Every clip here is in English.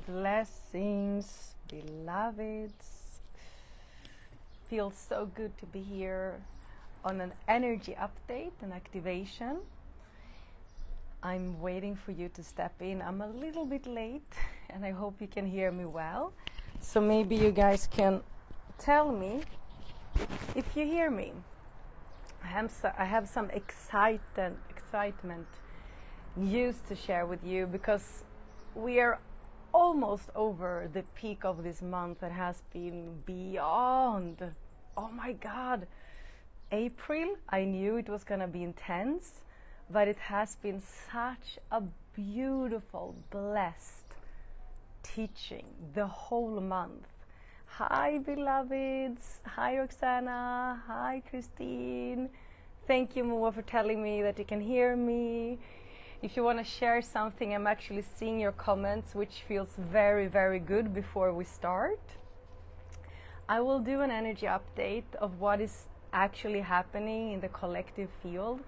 Blessings, beloveds. Feels so good to be here on an energy update and activation. I'm waiting for you to step in. I'm a little bit late and I hope you can hear me well. So maybe you guys can tell me if you hear me. I have some excitement news to share with you because we are almost over the peak of this month that has been beyond, oh my God, April. I knew it was gonna be intense, but it has been such a beautiful, blessed teaching the whole month. Hi beloveds, hi Roxana, hi Christine. Thank you Moa for telling me that you can hear me. If you want to share something, I'm actually seeing your comments, which feels very, very good before we start. I will do an energy update of what is actually happening in the collective field,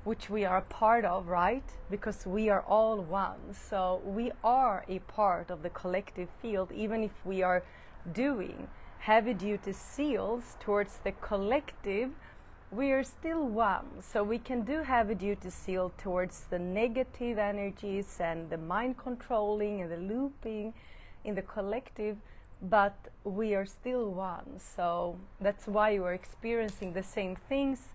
which we are a part of, right? Because we are all one. So we are a part of the collective field, even if we are doing heavy duty seals towards the collective. We are still one, so we can do heavy duty seal towards the negative energies and the mind controlling and the looping in the collective, but we are still one. So that's why we're experiencing the same things,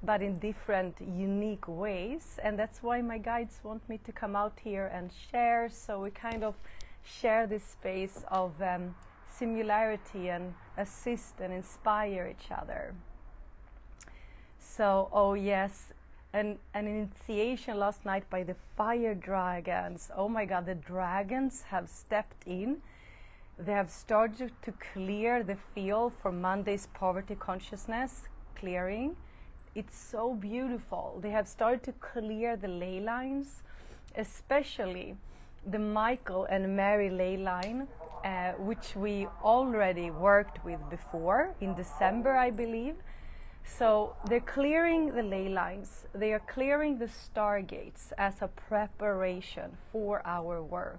but in different unique ways. And that's why my guides want me to come out here and share, so we kind of share this space of similarity and assist and inspire each other. So, oh yes, an initiation last night by the fire dragons. Oh my God, the dragons have stepped in. They have started to clear the field for Monday's poverty consciousness clearing. It's so beautiful. They have started to clear the ley lines, especially the Michael and Mary ley line, which we already worked with before in December, I believe. So they're clearing the ley lines, they are clearing the stargates as a preparation for our work.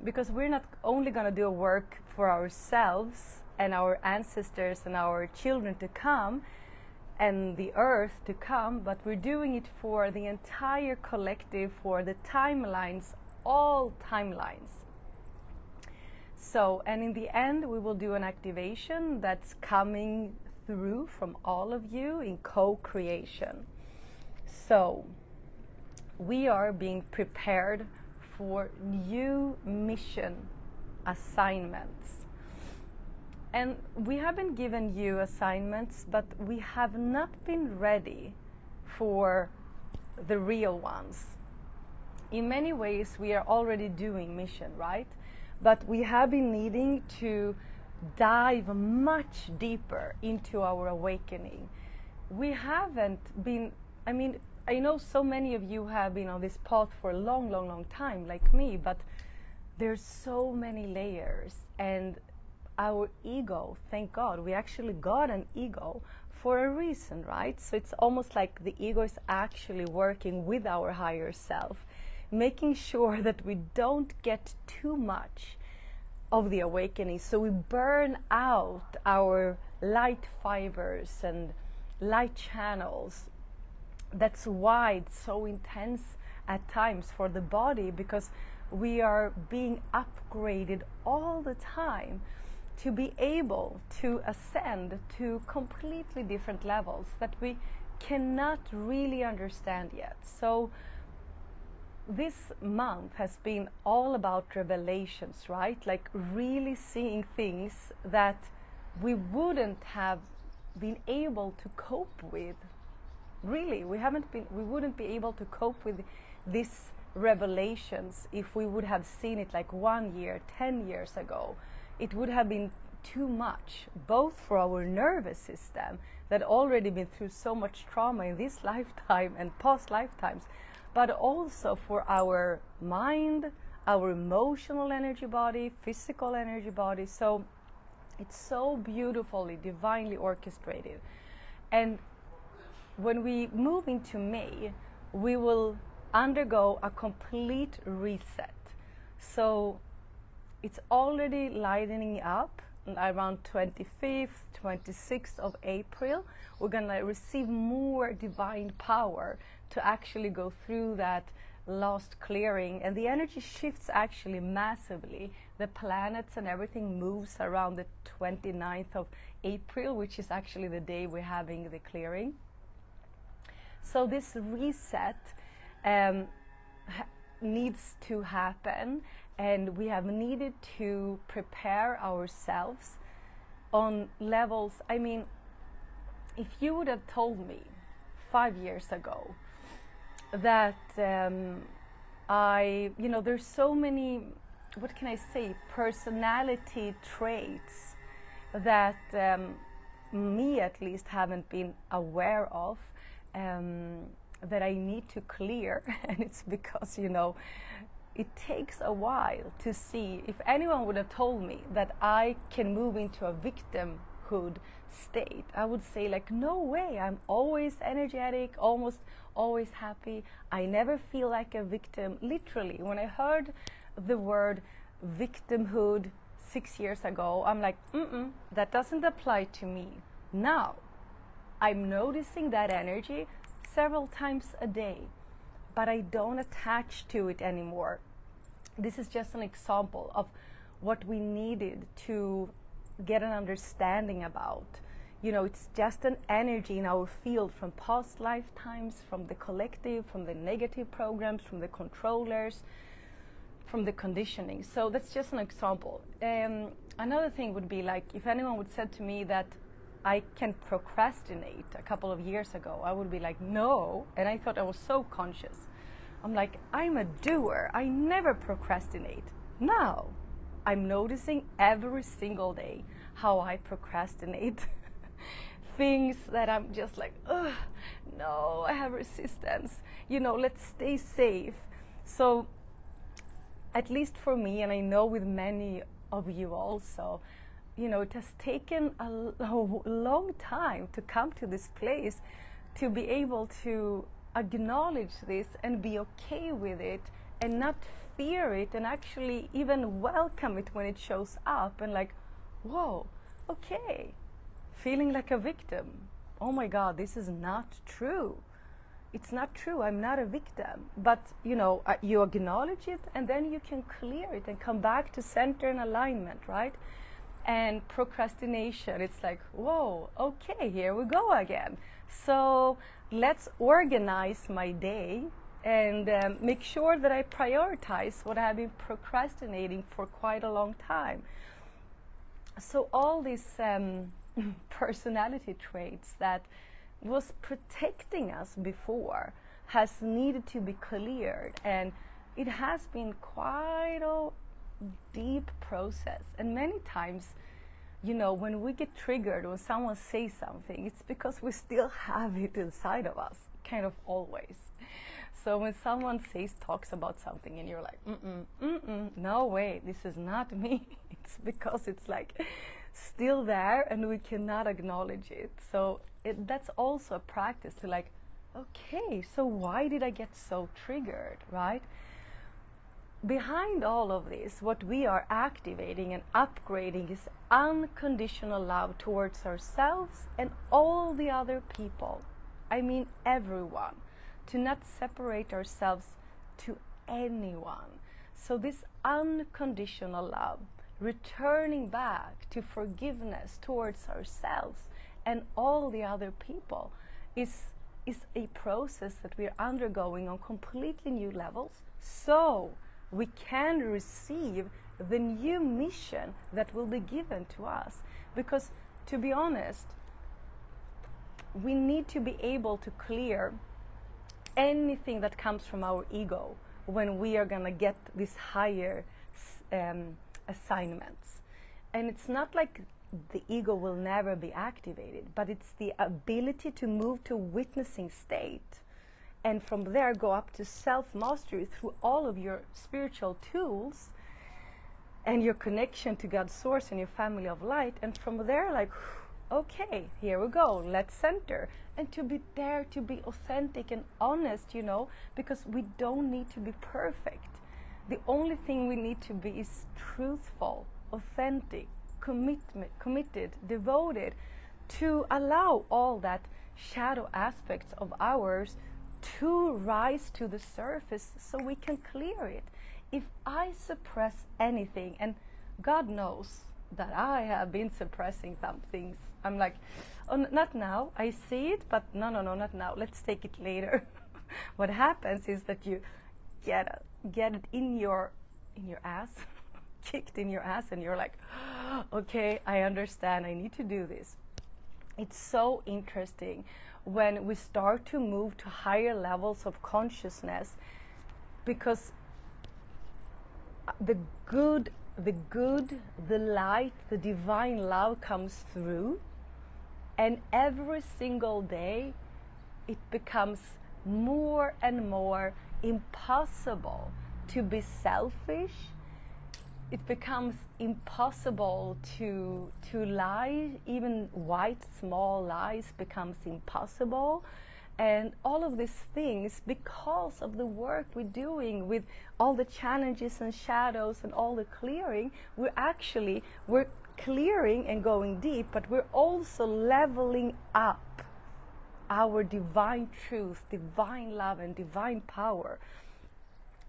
Because we're not only going to do a work for ourselves and our ancestors and our children to come and the earth to come, but we're doing it for the entire collective, for the timelines, all timelines. So, and in the end, we will do an activation that's coming through from all of you in co-creation. So we are being prepared for new mission assignments. And we haven't given you assignments, but we have not been ready for the real ones. In many ways, we are already doing mission, right? But we have been needing to dive much deeper into our awakening. We haven't been, I know so many of you have been on this path for a long time, like me, but there's so many layers. And our ego, thank God, we actually got an ego for a reason, right? So it's almost like the ego is actually working with our higher self, making sure that we don't get too much of the awakening, so we burn out our light fibers and light channels. That's why it's so intense at times for the body, because we are being upgraded all the time to be able to ascend to completely different levels that we cannot really understand yet. So this month has been all about revelations, right? Like really seeing things that we wouldn't have been able to cope with. Really, we wouldn't be able to cope with these revelations if we would have seen it like 1 year, 10 years ago. It would have been too much, both for our nervous system that already been through so much trauma in this lifetime and past lifetimes, but also for our mind, our emotional energy body, physical energy body. So it's so beautifully, divinely orchestrated. And when we move into May, we will undergo a complete reset. So it's already lightening up around 25th, 26th of April. We're gonna receive more divine power to actually go through that lost clearing, and the energy shifts actually massively. The planets and everything moves around the 29th of April, which is actually the day we're having the clearing. So this reset needs to happen, and we have needed to prepare ourselves on levels. I mean, if you would have told me 5 years ago that there's so many, what can I say, personality traits that me at least haven't been aware of, that I need to clear. And it's because, it takes a while to see. If anyone would have told me that I can move into a victimhood state, I would say, like, no way. I'm always energetic, almost always happy. I never feel like a victim. Literally, when I heard the word victimhood 6 years ago, I'm like, that doesn't apply to me. Now, I'm noticing that energy several times a day, but I don't attach to it anymore. This is just an example of what we needed to get an understanding about. It's just an energy in our field from past lifetimes, from the collective, from the negative programs, from the controllers, from the conditioning. So that's just an example. Another thing would be, like, if anyone would said to me that I can procrastinate a couple of years ago, I would be like, no. And I thought I was so conscious. I'm like, I'm a doer. I never procrastinate. Now, I'm noticing every single day how I procrastinate. Things that I'm just like, ugh, no, I have resistance. Let's stay safe. So, at least for me, and I know with many of you also, it has taken a long time to come to this place, to be able to acknowledge this and be okay with it and not fear it, and actually even welcome it when it shows up, and like, whoa, okay, feeling like a victim. Oh my God, this is not true. It's not true. I'm not a victim. But, you acknowledge it, and then you can clear it and come back to center and alignment, right? And procrastination, it's like, whoa, okay, here we go again. So let's organize my day and make sure that I prioritize what I've been procrastinating for quite a long time. So all these personality traits that was protecting us before has needed to be cleared, and it has been quite a deep process. And many times, when we get triggered, when someone says something, it's because we still have it inside of us, kind of always. So when someone talks about something and you're like, no way, this is not me, it's because it's like still there and we cannot acknowledge it. So that's also a practice to, like, okay, so why did I get so triggered, right? Behind all of this, what we are activating and upgrading is unconditional love towards ourselves and all the other people. I mean everyone. To not separate ourselves to anyone. So this unconditional love, returning back to forgiveness towards ourselves and all the other people, is a process that we are undergoing on completely new levels, so we can receive the new mission that will be given to us. Because, to be honest, we need to be able to clear anything that comes from our ego when we are going to get these higher assignments. And it's not like the ego will never be activated, but it's the ability to move to witnessing state, and from there go up to self-mastery through all of your spiritual tools and your connection to God's source and your family of light. And from there, like, okay, here we go, let's center. And to be there, to be authentic and honest, because we don't need to be perfect. The only thing we need to be is truthful, authentic, committed, devoted, to allow all that shadow aspects of ours to rise to the surface so we can clear it. If I suppress anything, and God knows that I have been suppressing some things, I'm like, oh, not now, I see it, but no, not now, let's take it later. What happens is that you get it in your ass, kicked in your ass, and you're like, okay, I understand, I need to do this. It's so interesting when we start to move to higher levels of consciousness, because the good, the light, the divine love comes through, and every single day it becomes more and more impossible to be selfish. It becomes impossible to lie. Even white small lies becomes impossible. And all of these things, because of the work we're doing with all the challenges and shadows and all the clearing, we're clearing and going deep, but we're also leveling up our divine truth, divine love, and divine power.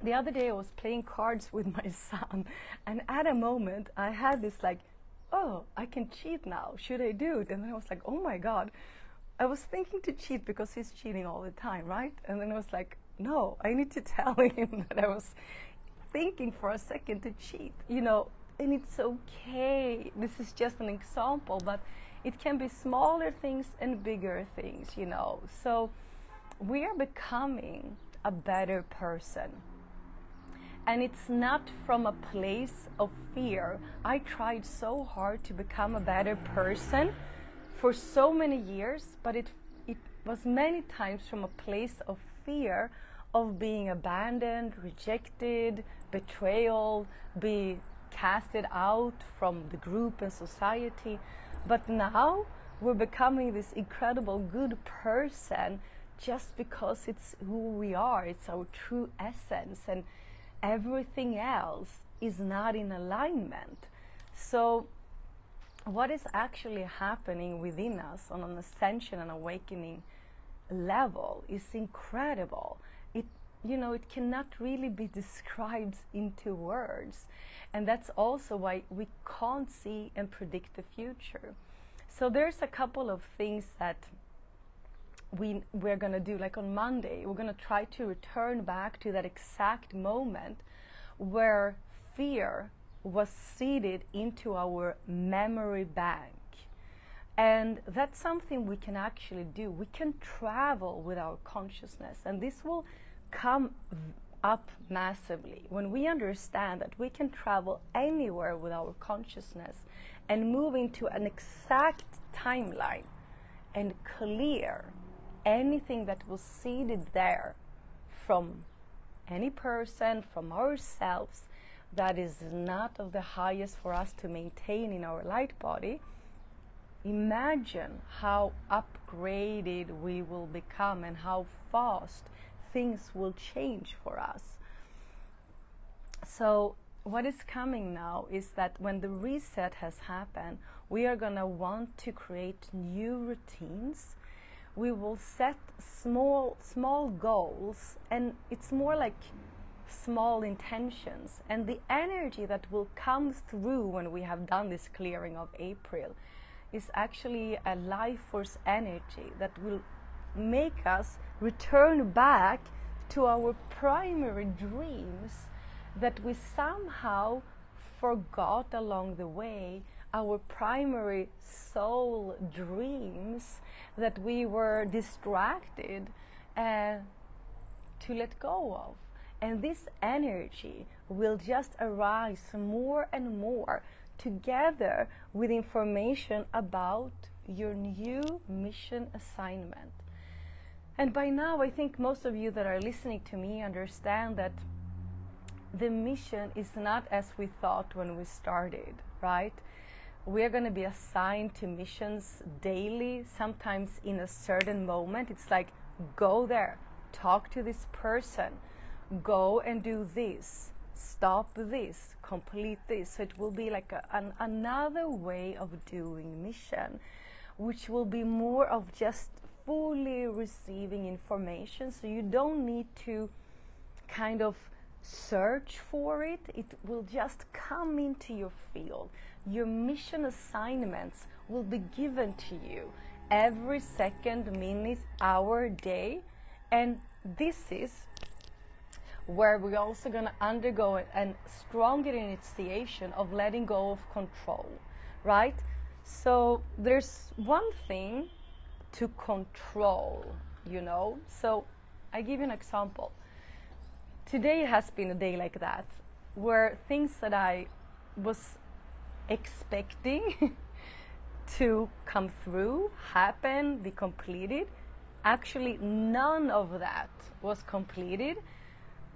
The other day I was playing cards with my son, and at a moment I had this like, oh, I can cheat now, should I do it? And then I was like, oh my God, I was thinking to cheat because he's cheating all the time, right? And then I was like, no, I need to tell him that I was thinking for a second to cheat, you know, and it's okay. This is just an example, but it can be smaller things and bigger things, you know. So we are becoming a better person. And it's not from a place of fear. I tried so hard to become a better person for so many years, but it was many times from a place of fear of being abandoned, rejected, betrayal, be casted out from the group and society. But now we're becoming this incredible good person just because it's who we are, it's our true essence, and everything else is not in alignment. So what is actually happening within us on an ascension and awakening level is incredible. It, you know, it cannot really be described into words. And that's also why we can't see and predict the future. So there's a couple of things that we're going to do. Like on Monday, we're going to try to return back to that exact moment where fear was seeded into our memory bank. And that's something we can actually do. We can travel with our consciousness, and this will come up massively when we understand that we can travel anywhere with our consciousness and move into an exact timeline and clear anything that was seeded there from any person, from ourselves, that is not of the highest for us to maintain in our light body. Imagine how upgraded we will become and how fast things will change for us. So what is coming now is that when the reset has happened, we are going to want to create new routines. We will set small goals, and it's more like small intentions. And the energy that will come through when we have done this clearing of April is actually a life force energy that will make us return back to our primary dreams that we somehow forgot along the way, our primary soul dreams that we were distracted to let go of. And this energy will just arise more and more together with information about your new mission assignment. And by now, I think most of you that are listening to me understand that the mission is not as we thought when we started, right? We're going to be assigned to missions daily, sometimes in a certain moment. It's like, go there, talk to this person, go and do this, stop this, complete this. So it will be like another way of doing mission, which will be more of just fully receiving information. So you don't need to kind of search for it. It will just come into your field. Your mission assignments will be given to you every second, minute, hour, day. And this is where we're also going to undergo a stronger initiation of letting go of control, right? So there's one thing to control, you know. So I give you an example. Today has been a day like that, where things that I was expecting to come through, happen, be completed, actually none of that was completed.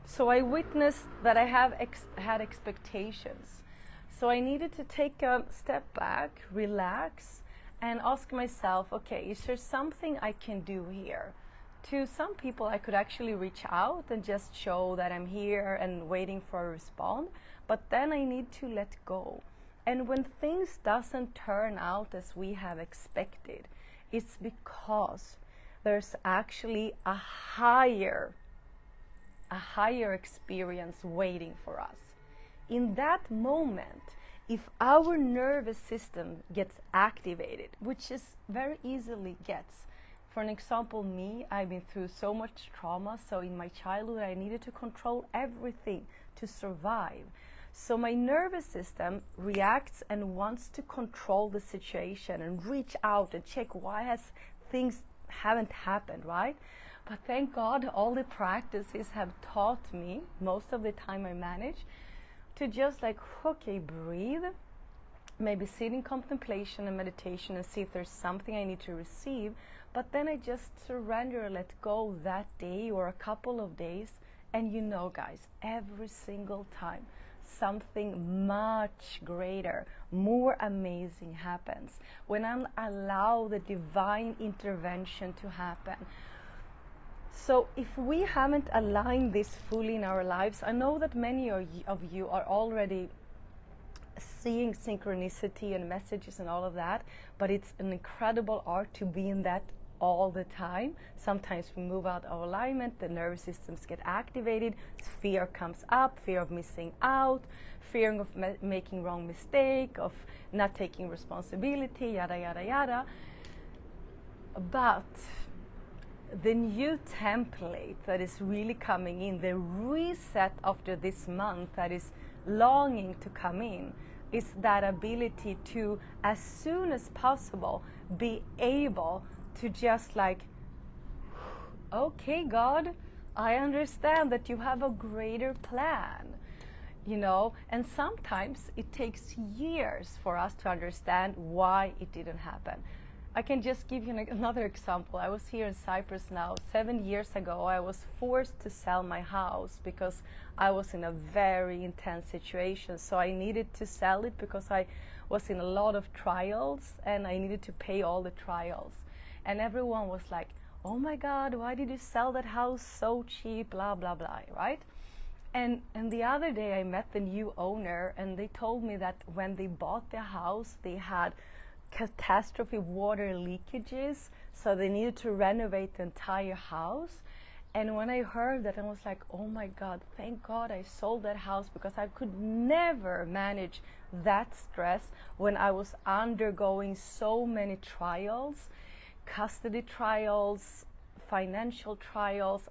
So I witnessed that I have had expectations. So I needed to take a step back, relax, and ask myself, okay, is there something I can do here? To some people, I could actually reach out and just show that I'm here and waiting for a response. But then I need to let go. And when things doesn't turn out as we have expected, it's because there's actually a higher experience waiting for us. In that moment, if our nervous system gets activated, which is very easily gets, for an example, me, I've been through so much trauma. So in my childhood, I needed to control everything to survive. So my nervous system reacts and wants to control the situation and reach out and check why things haven't happened, right? But thank God all the practices have taught me, most of the time I manage, to just like, okay, breathe, maybe sit in contemplation and meditation and see if there's something I need to receive. But then I just surrender, let go that day or a couple of days. And you know, guys, every single time, something much greater, more amazing happens. When I allow the divine intervention to happen. So if we haven't aligned this fully in our lives, I know that many of you are already seeing synchronicity and messages and all of that, but it's an incredible art to be in that all the time. Sometimes we move out of alignment, the nervous systems get activated, fear comes up, fear of missing out, fear of making wrong mistake, of not taking responsibility, yada, yada, yada. But the new template that is really coming in, the reset after this month that is longing to come in, is that ability to, as soon as possible, be able to just like, okay, God, I understand that you have a greater plan, you know. And sometimes it takes years for us to understand why it didn't happen. I can just give you another example. I was here in Cyprus now. 7 years ago, I was forced to sell my house because I was in a very intense situation. So I needed to sell it because I was in a lot of trials and I needed to pay all the trials. And everyone was like, oh my God, why did you sell that house so cheap, blah, blah, blah, right? And the other day I met the new owner and they told me that when they bought their house, they had catastrophe water leakages, so they needed to renovate the entire house. And when I heard that, I was like, oh my God, thank God I sold that house, because I could never manage that stress when I was undergoing so many trials, custody trials, financial trials.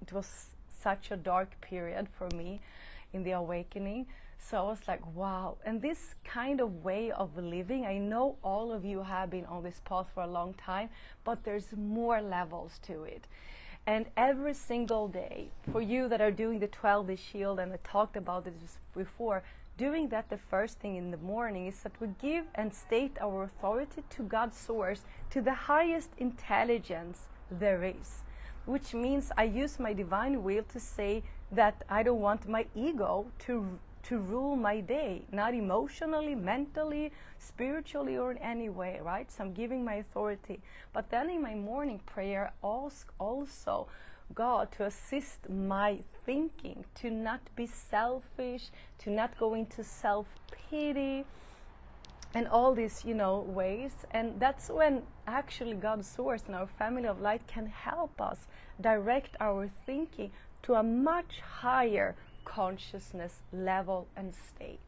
It was such a dark period for me in the awakening. So I was like, wow. And this kind of way of living, I know all of you have been on this path for a long time, but there's more levels to it. And every single day, for you that are doing the 12-day shield, and I talked about this before, doing that the first thing in the morning is that we give and state our authority to God's source, to the highest intelligence there is. Which means I use my divine will to say that I don't want my ego to rule my day, not emotionally, mentally, spiritually, or in any way, right? So I'm giving my authority. But then in my morning prayer, ask also God to assist my thinking, to not be selfish, to not go into self-pity, and all these, ways. And that's when actually God's source and our family of light can help us direct our thinking to a much higher consciousness level and state.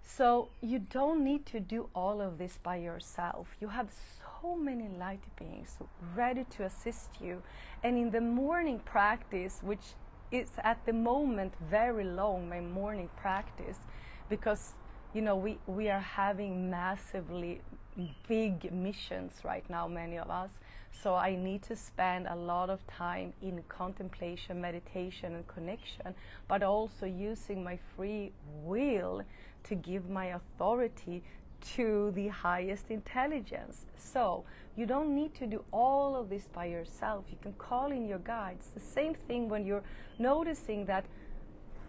So you don't need to do all of this by yourself. You have so many light beings ready to assist you. And in the morning practice, which is at the moment very long, my morning practice, because we are having massively big missions right now, many of us. So I need to spend a lot of time in contemplation, meditation, and connection, but also using my free will to give my authority to the highest intelligence. So you don't need to do all of this by yourself. You can call in your guides. The same thing when you're noticing that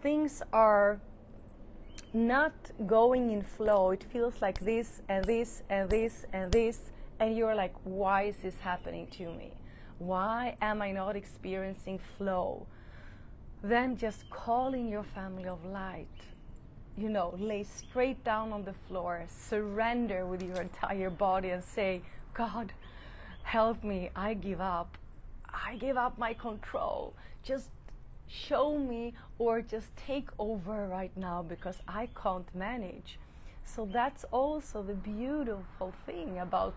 things are not going in flow. It feels like this and this and this and this, and you're like, why is this happening to me? Why am I not experiencing flow? Then just call in your family of light. Lay straight down on the floor, surrender with your entire body and say, God, help me, I give up. I give up my control. Just show me, or just take over right now, because I can't manage. So that's also the beautiful thing about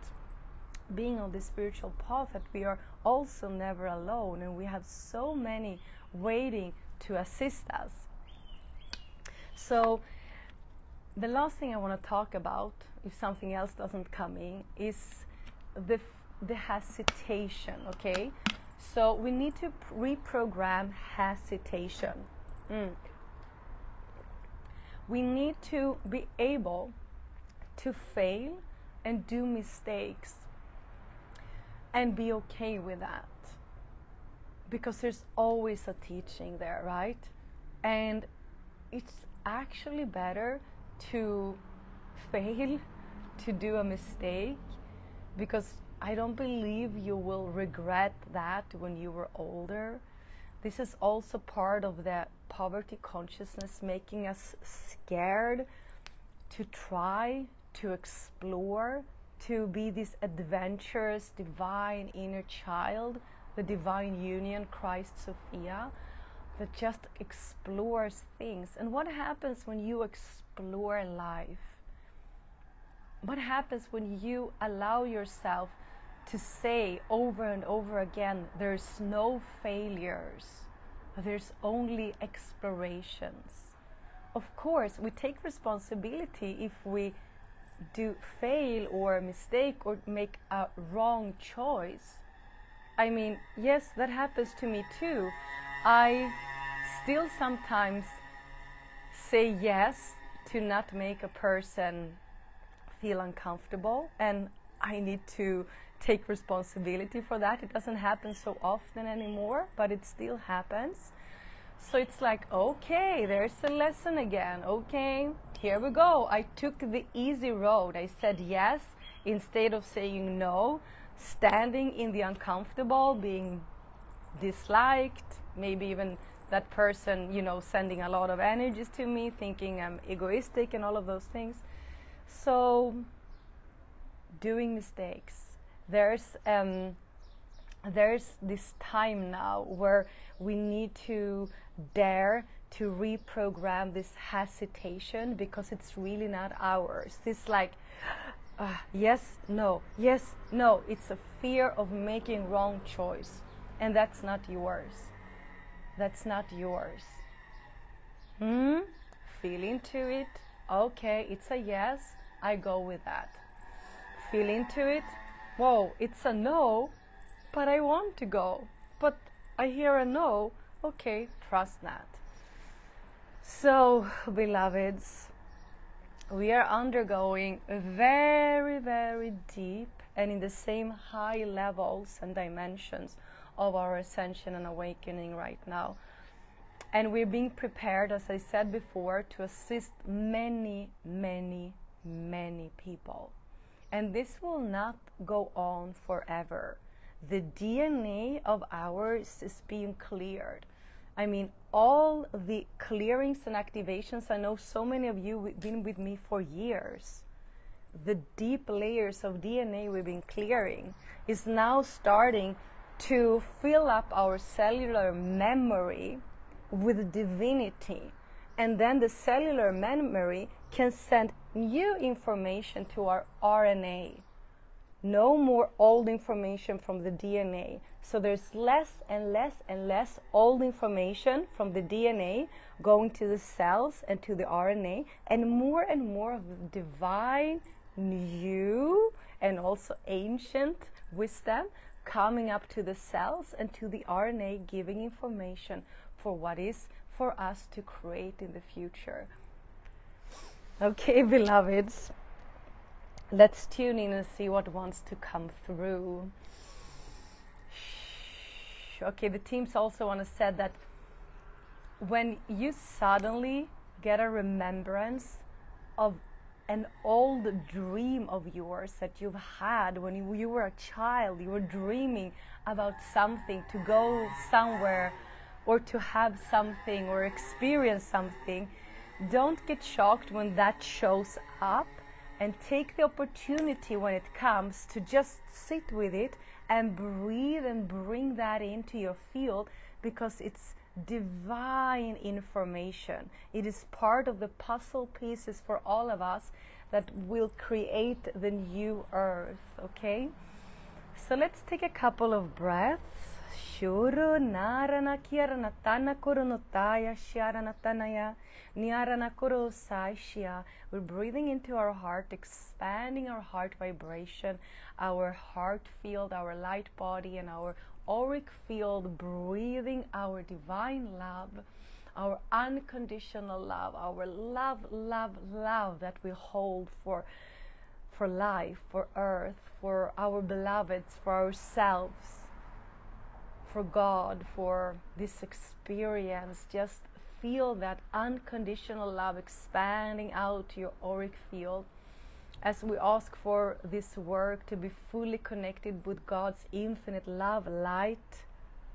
being on the spiritual path, that we are also never alone, and we have so many waiting to assist us. So the last thing I want to talk about, if something else doesn't come in, is the hesitation, okay? So we need to reprogram hesitation. We need to be able to fail and do mistakes and be okay with that, because there's always a teaching there, right? And it's actually better to fail, to do a mistake, because I don't believe you will regret that when you were older. This is also part of the poverty consciousness, making us scared to try, to explore, to be this adventurous, divine inner child, the divine union, Christ Sophia, that just explores things. And what happens when you explore life? What happens when you allow yourself to say over and over again, there's no failures, there's only explorations? Of course, we take responsibility if we do fail or mistake or make a wrong choice. I mean, yes, that happens to me too. I still sometimes say yes to not make a person feel uncomfortable, and I need to take responsibility for that. It doesn't happen so often anymore, but it still happens. So it's like, okay, there's a lesson again. Okay, here we go. I took the easy road. I said yes instead of saying no, standing in the uncomfortable, being disliked, maybe even that person, sending a lot of energies to me, thinking I'm egoistic and all of those things. So, doing mistakes. There's this time now where we need to dare to reprogram this hesitation, because it's really not ours. It's like, yes, no, yes, no. It's a fear of making wrong choice, and that's not yours. That's not yours. Feel into it. Okay, it's a yes. I go with that. Feel into it. Whoa, it's a no, but I want to go. But I hear a no. Okay, trust that. So, beloveds, we are undergoing very, very deep and in the same high levels and dimensions of our ascension and awakening right now. And we're being prepared, as I said before, to assist many, many, many people. And this will not go on forever. the DNA of ours is being cleared. I mean, all the clearings and activations, I know so many of you have been with me for years. The deep layers of DNA we've been clearing is now starting to fill up our cellular memory with divinity. And then the cellular memory can send new information to our RNA. No more old information from the DNA. So there's less and less and less old information from the DNA going to the cells and to the RNA, and more of the divine, new, and also ancient wisdom coming up to the cells and to the RNA, giving information for what is for us to create in the future. Okay, beloveds, let's tune in and see what wants to come through. Okay, the teams also want to say that when you suddenly get a remembrance of an old dream of yours that you've had when you were a child, you were dreaming about something, to go somewhere or to have something or experience something, don't get shocked when that shows up, and take the opportunity when it comes to just sit with it and breathe and bring that into your field, because it's divine information. It is part of the puzzle pieces for all of us that will create the new earth. Okay, so let's take a couple of breaths. Shuru narana kiarana tana kurunotaya shiarana tanaya niarana kurusaishia. We're breathing into our heart, expanding our heart vibration, our heart field, our light body, and our auric field, breathing our divine love, our unconditional love, our love, love, love that we hold for life, for earth, for our beloveds, for ourselves, for God, for this experience. Just feel that unconditional love expanding out to your auric field as we ask for this work to be fully connected with God's infinite love, light,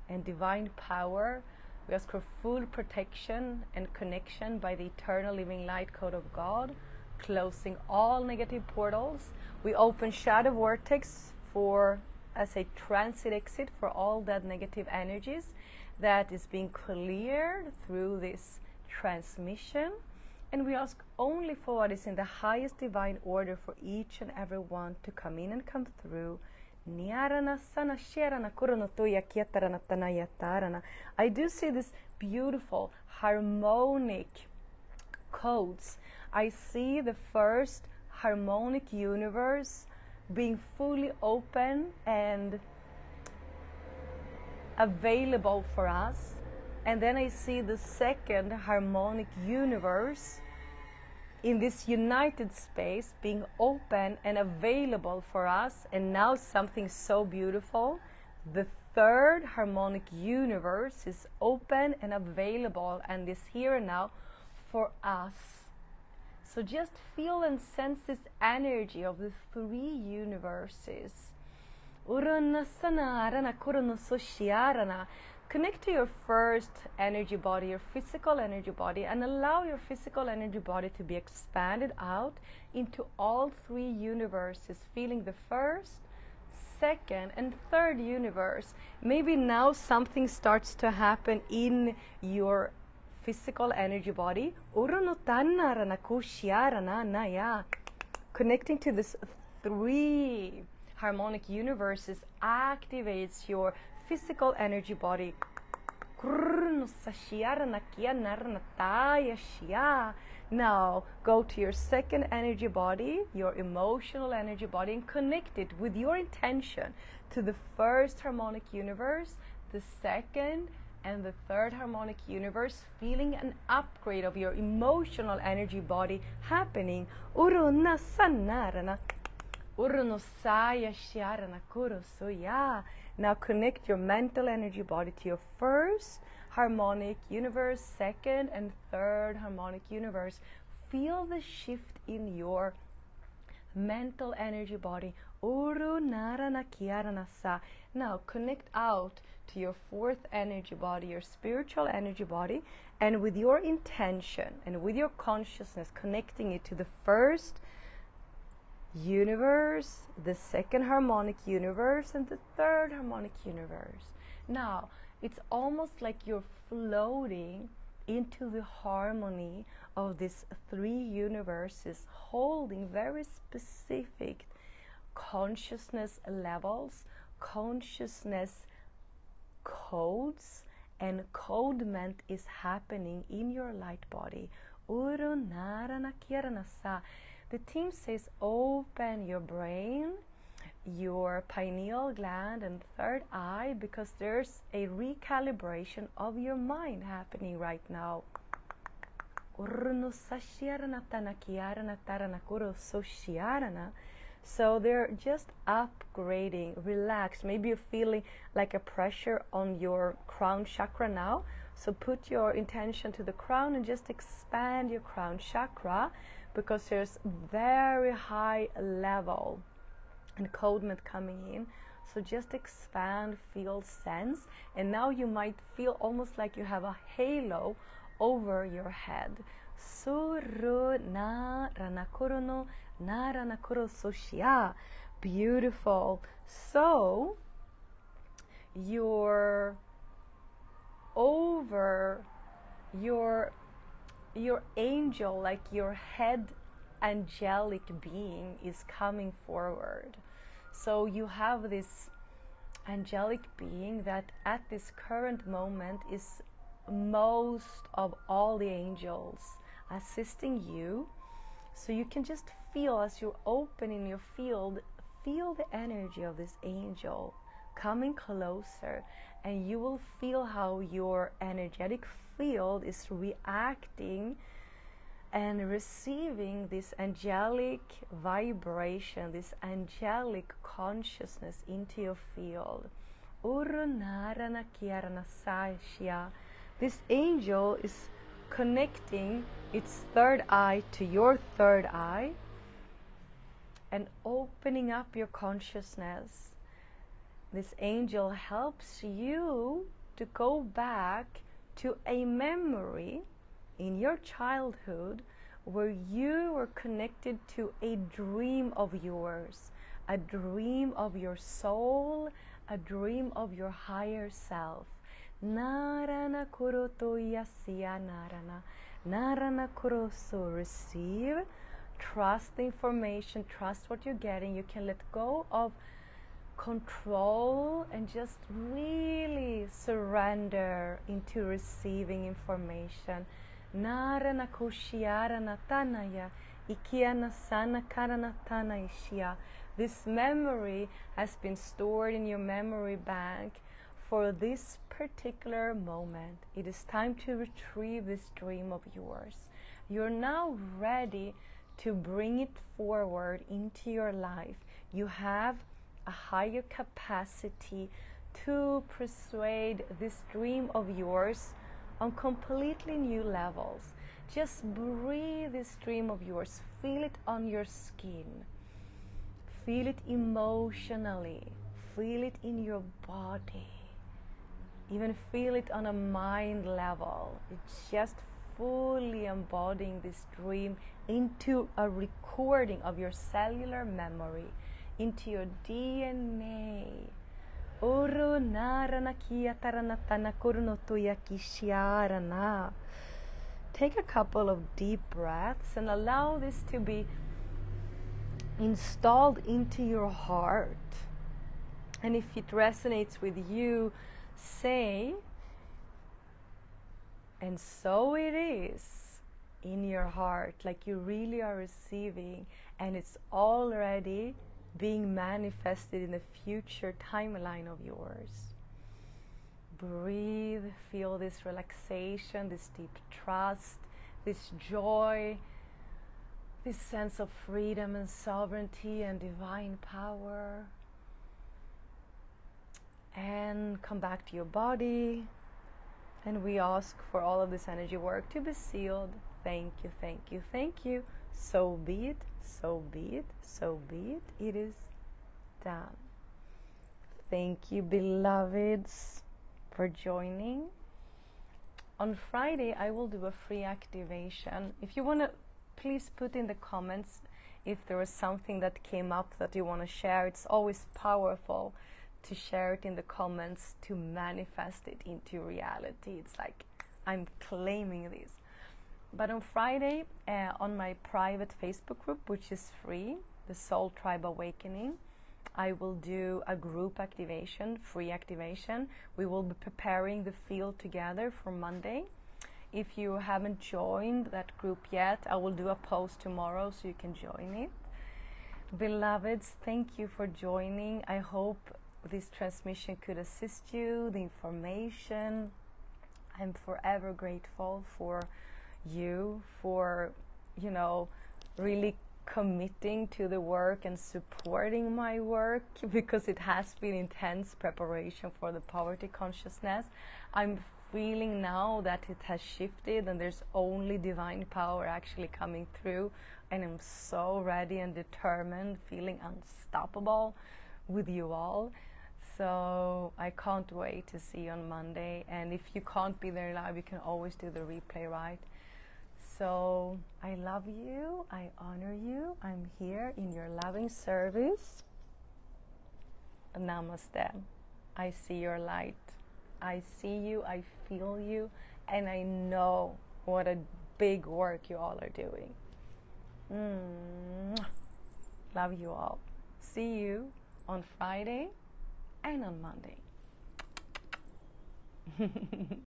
and divine power. We ask for full protection and connection by the eternal living light code of God, closing all negative portals. We open shadow vortex for as a transit exit for all that negative energies that is being cleared through this transmission. And we ask only for what is in the highest divine order for each and every one to come in and come through. I do see this beautiful harmonic codes. I see the first harmonic universe being fully open and available for us. And then I see the second harmonic universe in this united space being open and available for us. And now something so beautiful. The third harmonic universe is open and available and is here and now for us. So just feel and sense this energy of the three universes. Connect to your first energy body, your physical energy body, and allow your physical energy body to be expanded out into all three universes, feeling the first, second, and third universe. Maybe now something starts to happen in your physical energy body. Connecting to this three harmonic universes activates your physical energy body. Now go to your second energy body, your emotional energy body, and connect it with your intention to the first harmonic universe, the second and the third harmonic universe, feeling an upgrade of your emotional energy body happening. Now connect your mental energy body to your first harmonic universe, second and third harmonic universe. Feel the shift in your mental energy body. Uru narana kiarana sa. Now connect out to your fourth energy body, your spiritual energy body, and with your intention and with your consciousness, connecting it to the first universe, the second harmonic universe, and the third harmonic universe. Now, it's almost like you're floating into the harmony of these three universes, holding very specific consciousness levels, consciousness codes, and codement is happening in your light body. Uru narana kirana sa. The team says open your brain, your pineal gland and third eye, because there's a recalibration of your mind happening right now. So they're just upgrading, relax. Maybe you're feeling like a pressure on your crown chakra now. So put your intention to the crown and just expand your crown chakra, because there's very high level encodement coming in. So just expand, feel, sense, and now you might feel almost like you have a halo over your head. Suru na ranakuruno na ranakuro soshia. Beautiful. So you're over your angel, like your head angelic being is coming forward. So you have this angelic being that at this current moment is most of all the angels assisting you. So you can just feel, as you're opening your field, feel the energy of this angel coming closer, and you will feel how your energetic field is reacting and receiving this angelic vibration, this angelic consciousness into your field. This angel is connecting its third eye to your third eye and opening up your consciousness. This angel helps you to go back to a memory in your childhood where you were connected to a dream of yours, a dream of your soul, a dream of your higher self. Narana kuroto yasiya narana. Narana kuroso. Receive, trust the information, trust what you're getting. You can let go of control and just really surrender into receiving information. Narana koshiarana tanaya ikiana sana karana tanaishia. This memory has been stored in your memory bank for this particular moment. It is time to retrieve this dream of yours. You're now ready to bring it forward into your life. You have a higher capacity to persuade this dream of yours on completely new levels. Just breathe this dream of yours. Feel it on your skin. Feel it emotionally. Feel it in your body. Even feel it on a mind level. It's just fully embodying this dream into a recording of your cellular memory, into your DNA. Uru narana kia taranatana kurunotuya kishiarana. Take a couple of deep breaths and allow this to be installed into your heart. And if it resonates with you, say, and so it is in your heart, like you really are receiving, and it's already being manifested in the future timeline of yours. Breathe, feel this relaxation, this deep trust, this joy, this sense of freedom and sovereignty and divine power. And come back to your body, and we ask for all of this energy work to be sealed Thank you, thank you, thank you. So be it, so be it, so be it. It is done. Thank you, beloveds, for joining. On Friday, I will do a free activation. If you want to, please put in the comments if there was something that came up that you want to share. It's always powerful to share it in the comments, to manifest it into reality. It's like I'm claiming this. But on Friday, on my private Facebook group, which is free, the Soul Tribe Awakening, I will do a group activation, free activation. We will be preparing the field together for Monday. If you haven't joined that group yet, I will do a post tomorrow so you can join it. Beloveds, thank you for joining. I hope this transmission could assist you, the information. I'm forever grateful for you, for, you know, really committing to the work and supporting my work, because it has been intense preparation for the poverty consciousness. I'm feeling now that it has shifted and there's only divine power actually coming through, and I'm so ready and determined, feeling unstoppable with you all. So I can't wait to see you on Monday, and if you can't be there live, you can always do the replay, right? So I love you, I honor you, I'm here in your loving service. Namaste. I see your light. I see you, I feel you, and I know what a big work you all are doing. Love you all. See you on Friday and on Monday.